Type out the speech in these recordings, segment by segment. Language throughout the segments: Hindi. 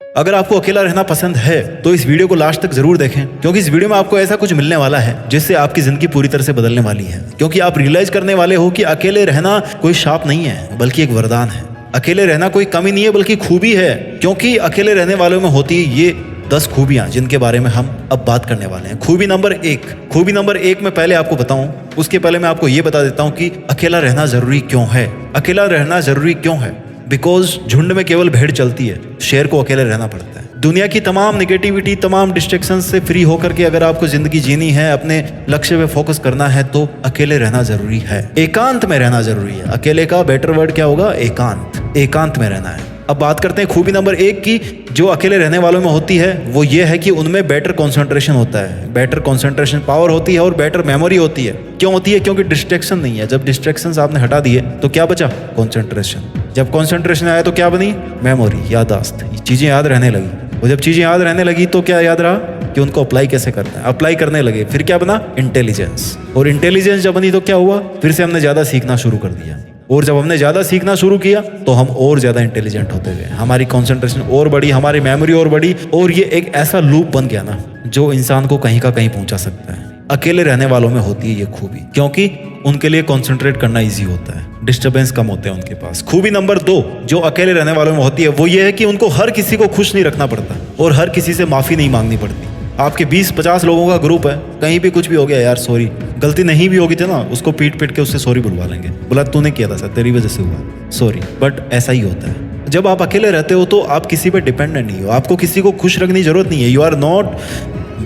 अगर आपको अकेला रहना पसंद है तो इस वीडियो को लास्ट तक जरूर देखें, क्योंकि इस वीडियो में आपको ऐसा कुछ मिलने वाला है जिससे आपकी जिंदगी पूरी तरह से बदलने वाली है। क्योंकि आप रियलाइज करने वाले हो कि अकेले रहना कोई शाप नहीं है, बल्कि एक वरदान है। अकेले रहना कोई कमी नहीं है, बल्कि खूबी है। क्योंकि अकेले रहने वालों में होती है ये 10 खूबियां जिनके बारे में हम अब बात करने वाले हैं। खूबी नंबर 1 में पहले आपको बताऊं, उसके पहले मैं आपको ये बता देता हूं कि अकेला रहना जरूरी क्यों है। अकेला रहना जरूरी क्यों है? बिकॉज झुंड में केवल भेड़ चलती है, शेर को अकेले रहना पड़ता है। दुनिया की तमाम नेगेटिविटी, तमाम डिस्ट्रैक्शन से फ्री होकर के अगर आपको जिंदगी जीनी है, अपने लक्ष्य पे फोकस करना है, तो अकेले रहना जरूरी है। एकांत में रहना जरूरी है। अकेले का बेटर वर्ड क्या होगा? एकांत में रहना है। अब बात करते हैं खूबी नंबर 1 की, जो अकेले रहने वालों में होती है। वो ये है कि उनमें बेटर कंसंट्रेशन होता है, बेटर कंसंट्रेशन पावर होती है और बेटर मेमोरी होती है। क्यों होती है? क्योंकि डिस्ट्रैक्शन नहीं है। जब डिस्ट्रैक्शंस आपने हटा दिए तो क्या बचा? कंसंट्रेशन। जब कंसंट्रेशन आया तो क्या बनी? मेमोरी, याददाश्त। चीजें याद रहने लगी, और जब चीजें याद रहने लगी तो क्या याद रहा? कि उनको अप्लाई कैसे करना है। अप्लाई करने लगे, फिर क्या बना? इंटेलिजेंस। और इंटेलिजेंस जब बनी तो क्या हुआ? फिर से हमने ज्यादा सीखना शुरू कर दिया, और जब हमने ज्यादा सीखना शुरू किया तो हम और ज्यादा इंटेलिजेंट होते गए, हमारी कंसंट्रेशन और बढ़ी, हमारी मेमोरी और बढ़ी, और ये एक ऐसा लूप बन गया ना जो इंसान को कहीं का कहीं पहुंचा सकता है। अकेले रहने वालों में होती है ये खूबी, क्योंकि उनके लिए कंसंट्रेट करना इजी होता है, डिस्टर्बेंस कम होते हैं उनके पास। खूबी नंबर 2 जो अकेले रहने वालों में होती है वो ये है कि उनको हर किसी को खुश नहीं रखना पड़ता और हर किसी से माफी नहीं मांगनी पड़ती। आपके 20-50 लोगों का ग्रुप है, कहीं भी कुछ भी हो गया, यार सॉरी, गलती नहीं भी होगी तो ना उसको पीट के उससे सॉरी बुलवा लेंगे, बोला तूने किया था सर, तेरी वजह से हुआ, सॉरी। बट ऐसा ही होता है। जब आप अकेले रहते हो तो आप किसी पे डिपेंडेंट नहीं हो, आपको किसी को खुश रखने की जरूरत नहीं है। You are not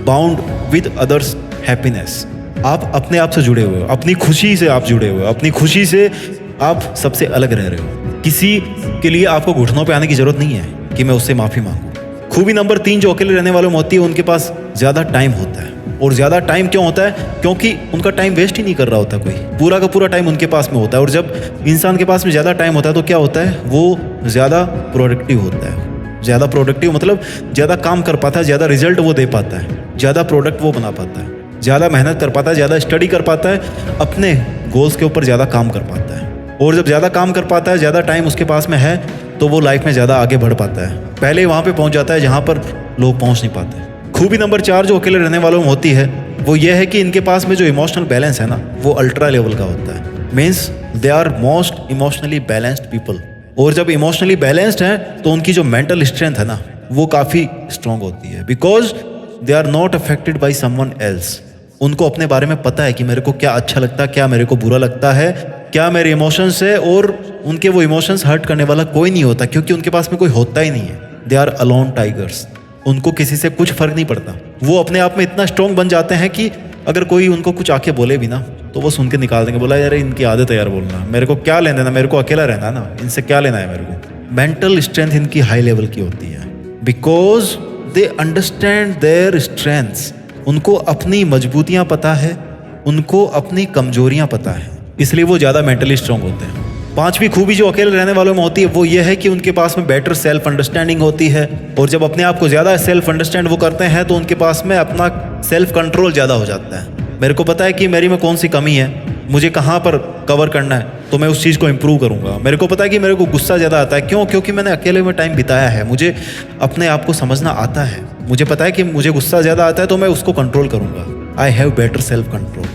bound with others happiness. आप अपने आप से जुड़े हुए हो, अपनी खुशी से आप जुड़े हुए हो, अपनी खुशी से आप सबसे अलग रह रहे हो। किसी के लिए आपको घुटनों पे आने की जरूरत नहीं है कि मैं उससे माफी मांगू। खूबी नंबर 3 जो अकेले रहने वालों में होती है, उनके पास ज्यादा टाइम होता है। और ज्यादा टाइम क्यों होता है? क्योंकि उनका टाइम वेस्ट ही नहीं कर रहा होता कोई, पूरा का पूरा टाइम उनके पास में होता है। और जब इंसान के पास में ज्यादा टाइम होता है तो क्या होता है? वो ज्यादा प्रोडक्टिव होता है। ज्यादा प्रोडक्टिव मतलब ज्यादा काम कर पाता है, ज्यादा रिजल्ट वो दे पाता है, ज्यादा प्रोडक्ट वो बना पाता है, ज्यादा मेहनत कर पाता है, ज्यादा स्टडी कर पाता है, अपने गोल्स के ऊपर ज्यादा काम कर पाता है। और जब ज्यादा काम कर पाता है, ज्यादा टाइम उसके पास में है, तो वो लाइफ में ज्यादा आगे बढ़ पाता है, पहले वहां पे पहुंच जाता है जहां पर लोग पहुंच नहीं पाते। खूबी नंबर 4 जो अकेले रहने वालों में होती है वो ये है कि इनके पास में जो इमोशनल बैलेंस है ना, वो अल्ट्रा लेवल का होता है। Means they are most emotionally balanced people. और जब इमोशनली बैलेंस्ड है तो उनकी जो मेंटल स्ट्रेंथ है ना, वो काफी स्ट्रांग होती है। Because they are not affected by someone else. उनको अपने बारे में पता है कि मेरे को क्या अच्छा लगता है, क्या मेरे को बुरा लगता है, क्या मेरे इमोशंस है, और उनके वो इमोशंस हर्ट करने वाला कोई नहीं होता, क्योंकि उनके पास में कोई होता ही नहीं है। They are alone tigers. उनको किसी से कुछ फर्क नहीं पड़ता। वो अपने आप में इतना स्ट्रांग बन जाते हैं कि अगर कोई उनको कुछ आके बोले भी ना तो वो सुन के निकाल देंगे, बोला यार इनकी आदत है यार बोलना, मेरे को क्या लेना है, मेरे को अकेला रहना ना, इनसे क्या लेना है मेरे को। मेंटल स्ट्रेंथ इनकी हाई लेवल की होती है, because they understand their strengths. उनको अपनी मजबूतियां पता है, उनको अपनी कमजोरियां पता है, इसलिए वो ज़्यादा मेंटली स्ट्रांग होते हैं। 5वीं खूबी जो अकेले रहने वालों में होती है वो ये है कि उनके पास में बेटर सेल्फ अंडरस्टैंडिंग होती है। और जब अपने आप को ज़्यादा सेल्फ अंडरस्टैंड वो करते हैं तो उनके पास में अपना सेल्फ कंट्रोल ज़्यादा हो जाता है। मेरे को पता है कि मेरी में कौन सी कमी है, मुझे कहाँ पर कवर करना है, तो मैं उस चीज़ को इम्प्रूव करूँगा। मेरे को पता है कि मेरे को गुस्सा ज़्यादा आता है, क्यों? क्योंकि मैंने अकेले में टाइम बिताया है, मुझे अपने आप को समझना आता है, मुझे पता है कि मुझे गुस्सा ज़्यादा आता है तो मैं उसको कंट्रोल करूँगा। I have better self control.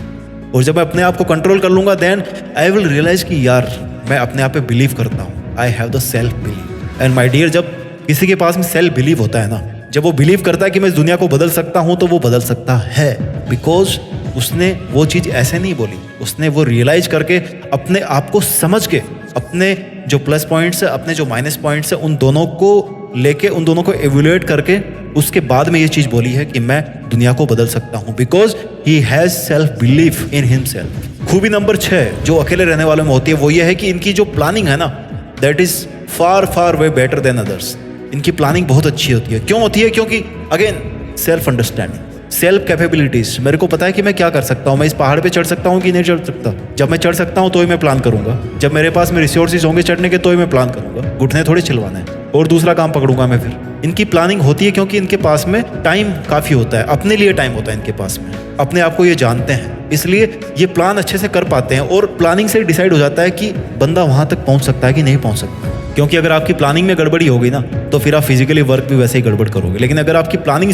और जब मैं अपने आप को कंट्रोल कर लूँगा देन आई विल रियलाइज कि यार मैं अपने आप पे बिलीव करता हूँ। I have the self believe. And my dear, जब किसी के पास में सेल्फ बिलीव होता है ना, जब वो बिलीव करता है कि मैं इस दुनिया को बदल सकता हूँ, तो वो बदल सकता है। बिकॉज उसने वो चीज़ ऐसे नहीं बोली, उसने वो रियलाइज करके, अपने आप को समझ के, अपने जो प्लस पॉइंट्स है, अपने जो माइनस पॉइंट्स है, उन दोनों को लेके, उन दोनों को एवेल्युएट करके उसके बाद में ये चीज़ बोली है कि मैं दुनिया को बदल सकता हूँ। Because he has self belief in himself. खूबी नंबर 6 जो अकेले रहने वालों में होती है वो ये है कि इनकी जो प्लानिंग है ना, that is far way better than others. इनकी प्लानिंग बहुत अच्छी होती है। क्यों होती है? क्योंकि again self understanding, self capabilities. मेरे को पता है कि मैं क्या कर सकता हूँ, मैं इस पहाड़ पे चढ़ सकता हूँ कि नहीं चढ़ सकता। जब मैं चढ़ सकता हूँ तो ही मैं प्लान करूंगा, जब मेरे पास में रिसोर्सेज होंगे चढ़ने के तो ही मैं प्लान करूंगा। घुटने थोड़ी छिलवाना है और दूसरा काम पकड़ूंगा मैं। फिर इनकी प्लानिंग होती है क्योंकि इनके पास में टाइम काफ़ी होता है, अपने लिए टाइम होता है इनके पास में, अपने आप को ये जानते हैं। इसलिए ये प्लान अच्छे से कर पाते हैं और प्लानिंग से डिसाइड हो जाता है कि बंदा वहां तक पहुंच सकता है कि नहीं पहुंच सकता। क्योंकि अगर आपकी प्लानिंग में गड़बड़ी होगी ना तो फिर आप फिजिकली वर्क भी वैसे ही गड़बड़ करोगे। लेकिन अगर आपकी प्लानिंग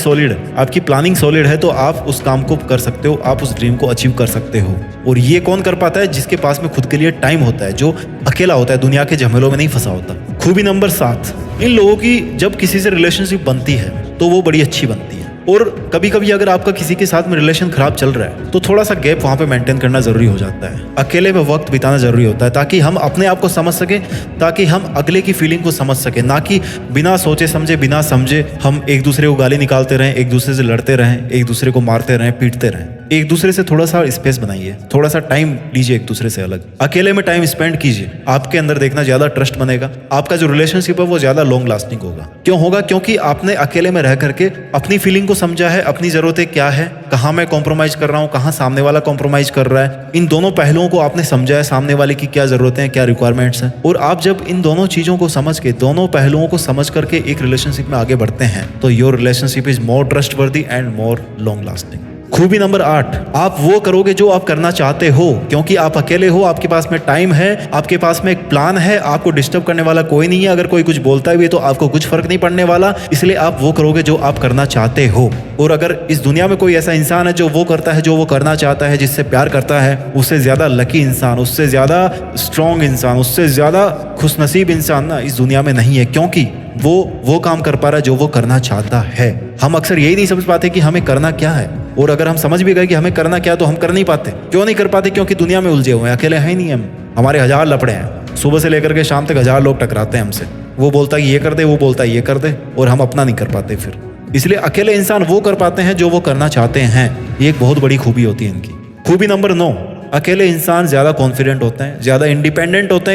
सॉलिड है तो आप उस काम को कर सकते हो, आप उस ड्रीम को अचीव कर सकते हो। और ये कौन कर पाता है? जिसके पास में खुद के लिए टाइम होता है, जो अकेला होता है, दुनिया के झमेलों में नहीं फंसा होता। खूबी नंबर 7, इन लोगों की जब किसी से रिलेशनशिप बनती है तो वो बड़ी अच्छी बनती है। और कभी कभी अगर आपका किसी के साथ में रिलेशन खराब चल रहा है तो थोड़ा सा गैप वहां पे मेंटेन करना जरूरी हो जाता है। अकेले में वक्त बिताना जरूरी होता है ताकि हम अपने आप को समझ सकें, ताकि हम अगले की फीलिंग को समझ सकें, ना कि बिना सोचे समझे, बिना समझे हम एक दूसरे को गाली निकालते रहें, एक दूसरे से लड़ते रहें, एक दूसरे को मारते रहें, पीटते रहें। एक दूसरे से थोड़ा सा स्पेस बनाइए, थोड़ा सा टाइम लीजिए एक दूसरे से अलग। अकेले में टाइम स्पेंड कीजिए, आपके अंदर देखना ज्यादा ट्रस्ट बनेगा, आपका जो रिलेशनशिप है वो ज्यादा लॉन्ग लास्टिंग होगा। क्यों होगा? क्योंकि आपने अकेले में रह करके अपनी फीलिंग को समझा है, अपनी जरूरतें क्या है, कहाँ मैं कॉम्प्रोमाइज कर रहा हूँ, कहाँ सामने वाला कॉम्प्रोमाइज कर रहा है। इन दोनों पहलुओं को आपने समझा है, सामने वाले की क्या जरूरतें हैं, क्या रिक्वायरमेंट्स हैं। और आप जब इन दोनों चीजों को समझ के, दोनों पहलुओं को समझ करके एक रिलेशनशिप में आगे बढ़ते हैं तो your relationship is more trustworthy and more long lasting. खूबी नंबर 8, आप वो करोगे जो आप करना चाहते हो, क्योंकि आप अकेले हो, आपके पास में टाइम है, आपके पास में एक प्लान है, आपको डिस्टर्ब करने वाला कोई नहीं है। अगर कोई कुछ बोलता भी है तो आपको कुछ फर्क नहीं पड़ने वाला, इसलिए आप वो करोगे जो आप करना चाहते हो। और अगर इस दुनिया में कोई ऐसा इंसान है जो वो करता है जो वो करना चाहता है, जिससे प्यार करता है, उससे ज्यादा लकी इंसान, उससे ज्यादा स्ट्रॉन्ग इंसान, उससे ज्यादा खुशनसीब इंसान ना इस दुनिया में नहीं है, क्योंकि वो काम कर पा रहा है जो वो करना चाहता है। हम अक्सर यही नहीं समझ पाते कि हमें करना क्या है, और अगर हम समझ भी गए कि हमें करना क्या है तो हम कर नहीं पाते। क्यों नहीं कर पाते? क्योंकि दुनिया में उलझे हुए हैं, अकेले हैं ही नहीं हम। हमारे 1000 लफड़े हैं, सुबह से लेकर के शाम तक 1000 लोग टकराते हैं हमसे। वो बोलता है ये कर दे, वो बोलता है ये कर दे, और हम अपना नहीं कर पाते फिर। इसलिए अकेले इंसान वो कर पाते हैं जो वो करना चाहते हैं। ये एक बहुत बड़ी खूबी होती है इनकी। खूबी नंबर 9, अकेले इंसान ज्यादा कॉन्फिडेंट होते हैं, ज्यादा इंडिपेंडेंट होते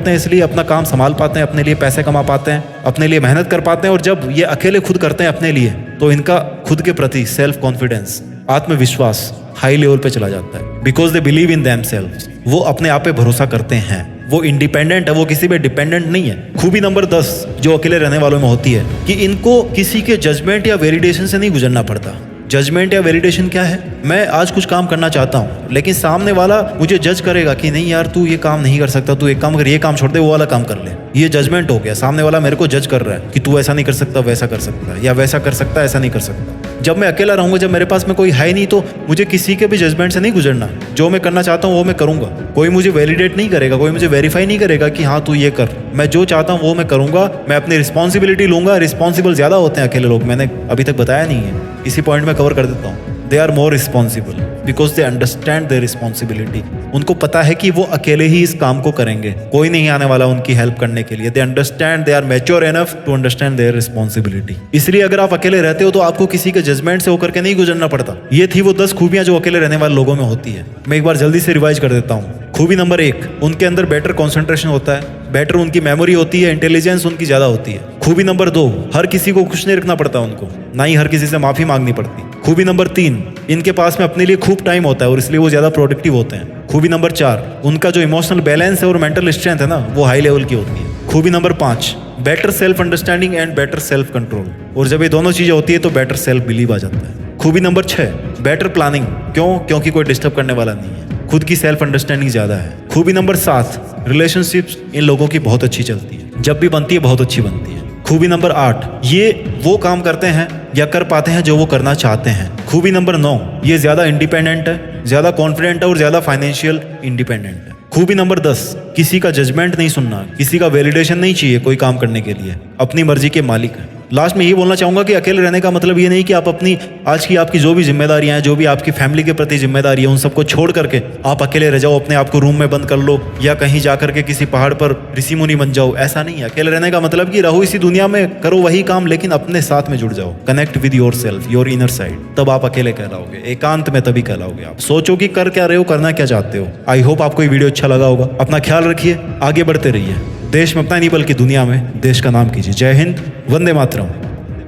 हैं, इसलिए अपना काम संभाल पाते हैं, अपने लिए पैसे कमा पाते हैं, अपने लिए मेहनत कर पाते हैं। और जब ये अकेले खुद करते हैं अपने लिए तो इनका खुद के प्रति सेल्फ कॉन्फिडेंस, आत्मविश्वास हाई लेवल पे चला जाता है। Because they believe in themselves, वो अपने आप पे भरोसा करते हैं, वो इंडिपेंडेंट है, वो किसी पे डिपेंडेंट नहीं है। खूबी नंबर 10 जो अकेले रहने वालों में होती है कि इनको किसी के जजमेंट या वैलिडेशन से नहीं गुजरना पड़ता। जजमेंट या वैलिडेशन क्या है? मैं आज कुछ काम करना चाहता हूँ लेकिन सामने वाला मुझे जज करेगा कि नहीं यार तू ये काम नहीं कर सकता, तू एक काम कर, ये काम छोड़ दे, वो वाला काम कर ले। ये जजमेंट हो गया, सामने वाला मेरे को जज कर रहा है कि तू ऐसा नहीं कर सकता, वैसा कर सकता है, या वैसा कर सकता है, ऐसा नहीं कर सकता। जब मैं अकेला रहूंगा, जब मेरे पास में कोई है नहीं, तो मुझे किसी के भी जजमेंट से नहीं गुजरना। जो मैं करना चाहता हूँ वो मैं करूंगा, कोई मुझे वैलिडेट नहीं करेगा, कोई मुझे वेरीफाई नहीं करेगा कि हाँ तू ये कर। मैं जो चाहता हूँ वो मैं करूंगा, मैं अपनी रिस्पॉन्सिबिलिटी लूंगा। रिस्पॉन्सिबल ज्यादा होते हैं अकेले लोग, मैंने अभी तक बताया नहीं है, इसी पॉइंट में कवर कर देता हूँ। They are more responsible because they understand their responsibility. उनको पता है कि वो अकेले ही इस काम को करेंगे, कोई नहीं आने वाला उनकी हेल्प करने के लिए। They understand, they are mature enough to understand their responsibility. इसलिए अगर आप अकेले रहते हो तो आपको किसी के जजमेंट से होकर के नहीं गुजरना पड़ता। ये थी वो 10 खूबियां जो अकेले रहने वाले लोगों में होती है। मैं एक बार जल्दी से रिवाइज कर देता हूँ। खूबी नंबर 1, उनके अंदर बेटर कॉन्सेंट्रेशन होता है, बेटर उनकी मेमोरी होती है, इंटेलिजेंस उनकी ज्यादा होती है। खूबी नंबर 2, हर किसी को खुश नहीं रखना पड़ता उनको, ना ही हर किसी से माफी मांगनी पड़ती। खूबी नंबर 3, इनके पास में अपने लिए खूब टाइम होता है और इसलिए वो ज्यादा प्रोडक्टिव होते हैं। खूबी नंबर 4, उनका जो इमोशनल बैलेंस है और मेंटल स्ट्रेंथ है ना वो हाई लेवल की होती है। खूबी number 5, better self understanding and better self control, और जब ये दोनों चीजें होती है तो बेटर सेल्फ बिलीव आ जाता है। खूबी नंबर 6, बेटर प्लानिंग। क्यों? क्योंकि कोई डिस्टर्ब करने वाला नहीं है, खुद की सेल्फ अंडरस्टैंडिंग ज्यादा है। खूबी नंबर 7, रिलेशनशिप्स इन लोगों की बहुत अच्छी चलती है, जब भी बनती है बहुत अच्छी बनती है। खूबी नंबर 8, ये वो काम करते हैं या कर पाते हैं जो वो करना चाहते हैं। खूबी नंबर 9, ये ज्यादा इंडिपेंडेंट है, ज्यादा कॉन्फिडेंट है और ज्यादा फाइनेंशियल इंडिपेंडेंट है। खूबी नंबर 10, किसी का जजमेंट नहीं सुनना, किसी का वैलिडेशन नहीं चाहिए कोई काम करने के लिए, अपनी मर्जी के मालिक है। लास्ट में ये बोलना चाहूंगा कि अकेले रहने का मतलब ये नहीं कि आप अपनी आज की आपकी जो भी जिम्मेदारियां हैं, जो भी आपकी फैमिली के प्रति जिम्मेदारी है, उन सबको छोड़ करके आप अकेले रह जाओ, अपने आप को रूम में बंद कर लो या कहीं जाकर के किसी पहाड़ पर ऋषि मुनि बन जाओ। ऐसा नहीं है। अकेले रहने का मतलब कि रहो इसी दुनिया में, करो वही काम लेकिन अपने साथ में जुड़ जाओ, connect with your self, your inner side, तब आप अकेले कहलाओगे, एकांत में तभी कहलाओगे। आप सोचो कि कर क्या रहे हो, करना क्या चाहते हो। आई होप आपको ये वीडियो अच्छा लगा होगा। अपना ख्याल रखिए, आगे बढ़ते रहिए, देश में अपना नहीं बल्कि दुनिया में देश का नाम कीजिए। जय हिंद, वंदे मातरम।